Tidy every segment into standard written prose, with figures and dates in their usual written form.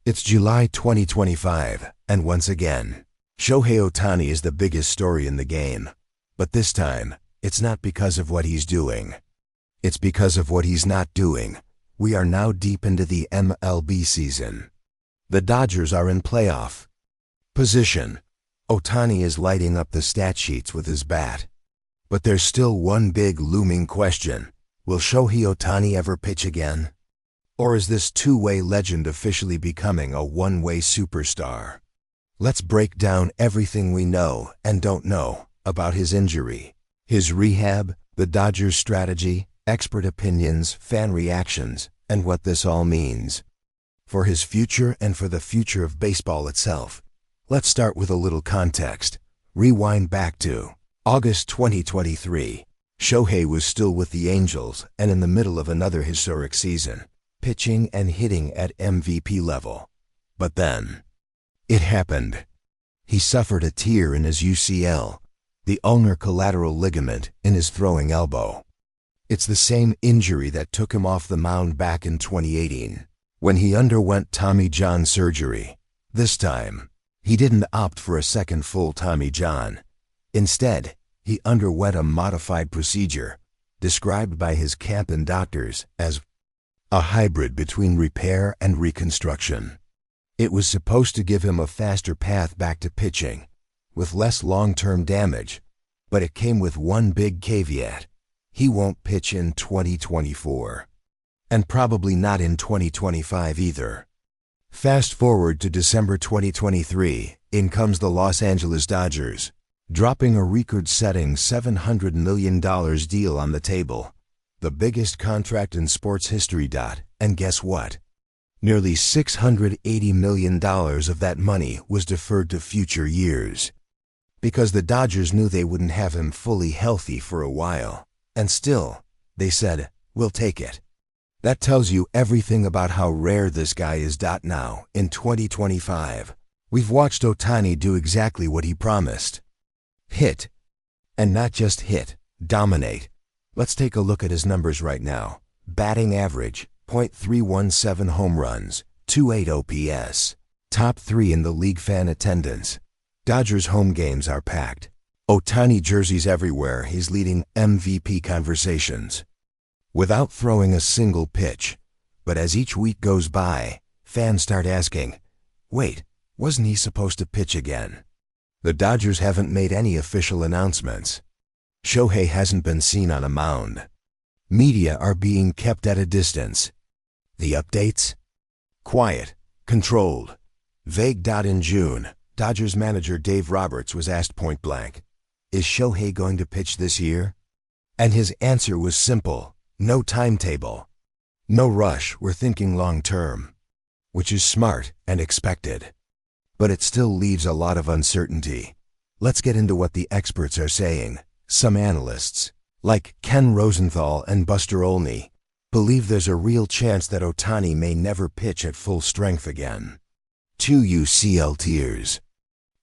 It's July 2025, and once again, Shohei Ohtani is the biggest story in the game. But this time, it's not because of what he's doing. It's because of what he's not doing. We are now deep into the MLB season. The Dodgers are in playoff position. Ohtani is lighting up the stat sheets with his bat. But there's still one big looming question. Will Shohei Ohtani ever pitch again? Or is this two-way legend officially becoming a one-way superstar? Let's break down everything we know and don't know about his injury, his rehab, the Dodgers' strategy, expert opinions, fan reactions, and what this all means for his future and for the future of baseball itself. Let's start with a little context. Rewind back to August 2023. Shohei was still with the Angels and in the middle of another historic season, pitching and hitting at MVP level. But then, it happened. He suffered a tear in his UCL, the ulnar collateral ligament in his throwing elbow. It's the same injury that took him off the mound back in 2018, when he underwent Tommy John surgery. This time, he didn't opt for a second full Tommy John. Instead, he underwent a modified procedure, described by his camp and doctors as a hybrid between repair and reconstruction. It was supposed to give him a faster path back to pitching, with less long-term damage, but it came with one big caveat. He won't pitch in 2024. And probably not in 2025 either. Fast forward to December 2023, in comes the Los Angeles Dodgers, dropping a record-setting $700 million deal on the table. The biggest contract in sports history. And guess what? Nearly $680 million of that money was deferred to future years. Because the Dodgers knew they wouldn't have him fully healthy for a while. And still, they said, we'll take it. That tells you everything about how rare this guy is. Now, in 2025, we've watched Ohtani do exactly what he promised. Hit. And not just hit, dominate. Let's take a look at his numbers right now. Batting average, .317 home runs, .28 OPS. Top 3 in the league fan attendance. Dodgers home games are packed. Ohtani jerseys everywhere. He's leading MVP conversations without throwing a single pitch. But as each week goes by, fans start asking, wait, wasn't he supposed to pitch again? The Dodgers haven't made any official announcements. Shohei hasn't been seen on a mound. Media are being kept at a distance. The updates? Quiet, controlled, vague. In June, Dodgers manager Dave Roberts was asked point blank, is Shohei going to pitch this year? And his answer was simple, no timetable. No rush, we're thinking long term. Which is smart and expected. But it still leaves a lot of uncertainty. Let's get into what the experts are saying. Some analysts, like Ken Rosenthal and Buster Olney, believe there's a real chance that Ohtani may never pitch at full strength again. 2 UCL tears,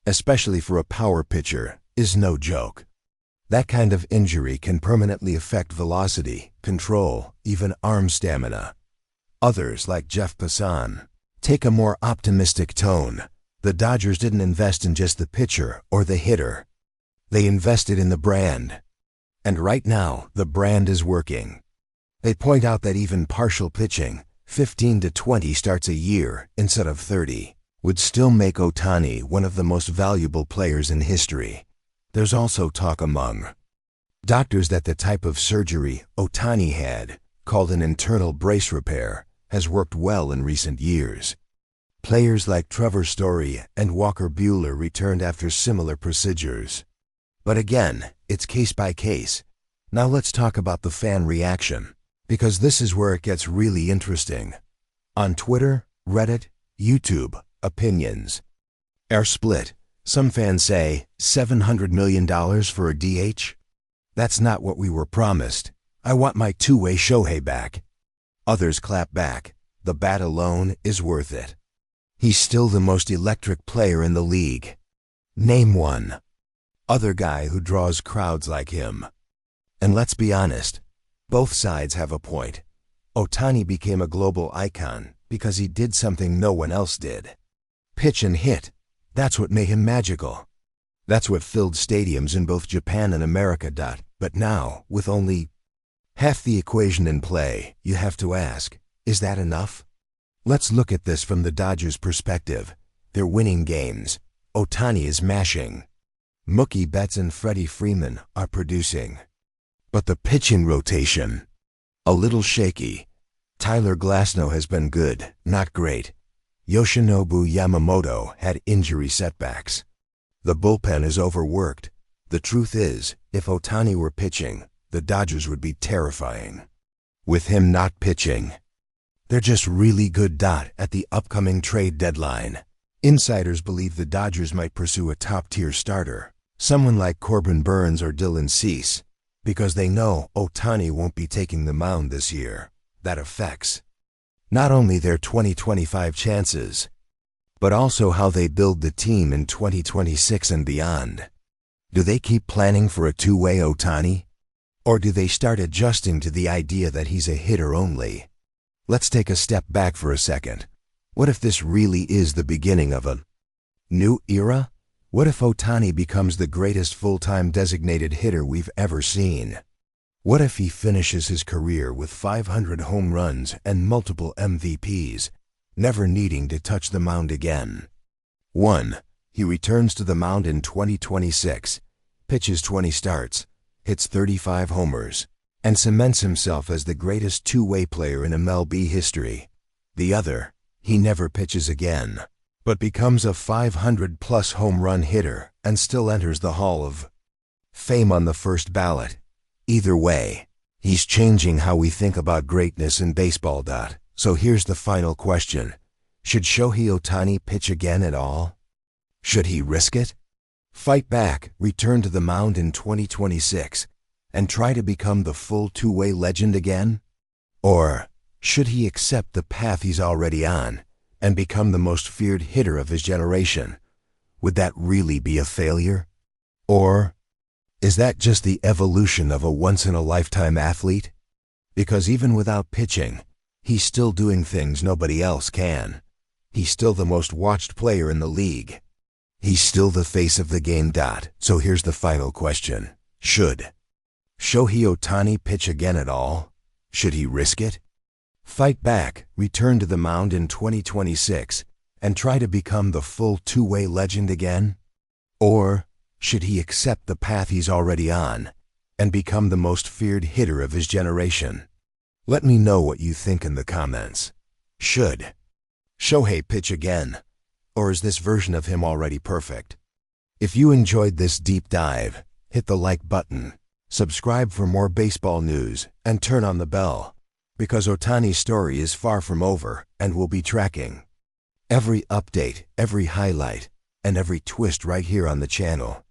especially for a power pitcher, is no joke. That kind of injury can permanently affect velocity, control, even arm stamina. Others, like Jeff Passan, take a more optimistic tone. The Dodgers didn't invest in just the pitcher or the hitter. They invested in the brand. And right now, the brand is working. They point out that even partial pitching, 15 to 20 starts a year instead of 30, would still make Ohtani one of the most valuable players in history. There's also talk among doctors that the type of surgery Ohtani had, called an internal brace repair, has worked well in recent years. Players like Trevor Story and Walker Buehler returned after similar procedures. But again, it's case by case. Now let's talk about the fan reaction, because this is where it gets really interesting. On Twitter, Reddit, YouTube, opinions are split. Some fans say, $700 million for a DH? That's not what we were promised. I want my two-way Shohei back. Others clap back. The bat alone is worth it. He's still the most electric player in the league. Name one other guy who draws crowds like him. And let's be honest, both sides have a point. Ohtani became a global icon, Because he did something no one else did. Pitch and hit. That's what made him magical. That's what filled stadiums in both Japan and America. But now, with only half the equation in play, you have to ask, is that enough? Let's look at this from the Dodgers' perspective. They're winning games. Ohtani is mashing. Mookie Betts and Freddie Freeman are producing. But the pitching rotation, a little shaky. Tyler Glasnow has been good, not great. Yoshinobu Yamamoto had injury setbacks. The bullpen is overworked. The truth is, if Ohtani were pitching, the Dodgers would be terrifying. With him not pitching, they're just really good. At the upcoming trade deadline, insiders believe the Dodgers might pursue a top-tier starter, someone like Corbin Burnes or Dylan Cease, because they know Ohtani won't be taking the mound this year. That affects not only their 2025 chances, but also how they build the team in 2026 and beyond. Do they keep planning for a two-way Ohtani? Or do they start adjusting to the idea that he's a hitter only? Let's take a step back for a second. What if this really is the beginning of a new era? What if Ohtani becomes the greatest full-time designated hitter we've ever seen? What if he finishes his career with 500 home runs and multiple MVPs, never needing to touch the mound again? 1. He returns to the mound in 2026, pitches 20 starts, hits 35 homers, and cements himself as the greatest two-way player in MLB history. The other, he never pitches again, but becomes a 500-plus home run hitter and still enters the Hall of Fame on the first ballot. Either way, he's changing how we think about greatness in baseball. So here's the final question. Should Shohei Ohtani pitch again at all? Should he risk it? Fight back, return to the mound in 2026, and try to become the full two-way legend again? Or should he accept the path he's already on and become the most feared hitter of his generation? Would that really be a failure? Or is that just the evolution of a once-in-a-lifetime athlete? Because even without pitching, he's still doing things nobody else can. He's still the most watched player in the league. He's still the face of the game. So here's the final question. Should Shohei Ohtani pitch again at all? Should he risk it? Fight back, return to the mound in 2026, and try to become the full two-way legend again? Or should he accept the path he's already on and become the most feared hitter of his generation? Let me know what you think in the comments. Should Shohei pitch again? Or is this version of him already perfect? If you enjoyed this deep dive, hit the like button, subscribe for more baseball news, and turn on the bell, because Ohtani's story is far from over and we'll be tracking every update, every highlight, and every twist right here on the channel.